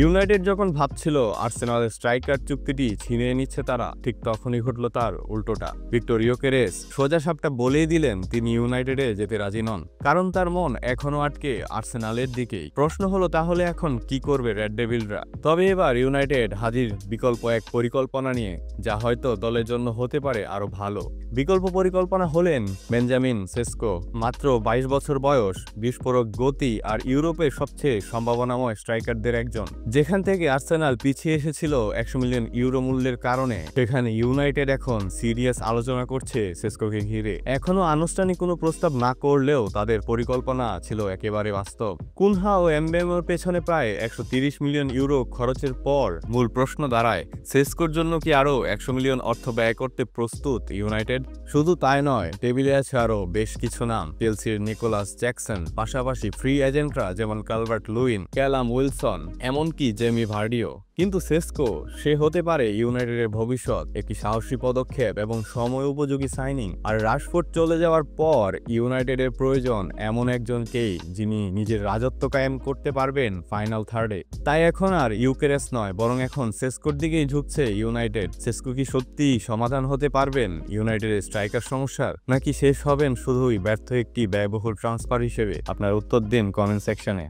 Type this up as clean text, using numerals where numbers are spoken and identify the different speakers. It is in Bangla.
Speaker 1: ইউনাইটেড যখন ভাবছিল আর্সেনালের স্ট্রাইকার চুক্তিটি ছিনিয়ে নিচ্ছে তারা, ঠিক তখনই ঘটল তার উল্টোটা। ভিক্টর ইয়োকেরেস সোজা সাপটা বলেই দিলেন তিনি ইউনাইটেডে যেতে রাজি নন, কারণ তার মন এখনো আটকে আর্সেনালের দিকেই। প্রশ্ন হলো তাহলে এখন কি করবে রেড ডেভিলরা? তবে এবার ইউনাইটেড হাজির বিকল্প এক পরিকল্পনা নিয়ে, যা হয়তো দলের জন্য হতে পারে আরো ভালো। বিকল্প পরিকল্পনা হলেন বেঞ্জামিন সেসকো। মাত্র 22 বছর বয়স, বিস্ফোরক গতি আর ইউরোপের সবচেয়ে সম্ভাবনাময় স্ট্রাইকারদের একজন। যেখান থেকে আর্সেনাল পিছিয়ে এসেছিল 100 মিলিয়ন ইউরো মূল্যের কারণে, সেখানে ইউনাইটেড এখন সিরিয়াস আলোচনা করছে সেসকোকে ঘিরে। এখনো আনুষ্ঠানিক কোনো প্রস্তাব না করলেও তাদের পরিকল্পনা ছিল একেবারে বাস্তব। কুনহা ও এমবেমোর পেছনে প্রায় 130 মিলিয়ন ইউরো খরচের পর মূল প্রশ্ন দাঁড়ায়, সেসকোর জন্য কি আরও 100 মিলিয়ন অর্থ ব্যয় করতে প্রস্তুত ইউনাইটেড? শুধু তাই নয়, টেবিলে আছে আরও বেশ কিছু নাম। চেলসির নিকোলাস জ্যাকসন, পাশাপাশি ফ্রি এজেন্টরা যেমন কালভার্ট লুইন, ক্যালাম উইলসন, এমনকি জেমি ভার্ডিও। কিন্তু সেসকো সে হতে পারে ইউনাইটেডের ভবিষ্যৎ, একটি সাহসী পদক্ষেপ এবং সময় উপযোগী সাইনিং। আর রাশফোর্ড চলে যাওয়ার পর ইউনাইটেডের প্রয়োজন এমন একজনকেই যিনি নিজের রাজত্ব কায়েম করতে পারবেন ফাইনাল থার্ডে। তাই এখন আর ইউকেরেস নয়, বরং এখন সেসকোর দিকেই ঝুঁকছে ইউনাইটেড। সেসকো কি সত্যিই সমাধান হতে পারবেন ইউনাইটেডের স্ট্রাইকার সমস্যার, নাকি শেষ হবেন শুধুই ব্যর্থ একটি ব্যয়বহুল ট্রান্সফার হিসেবে? আপনার উত্তর দিন কমেন্ট সেকশনে।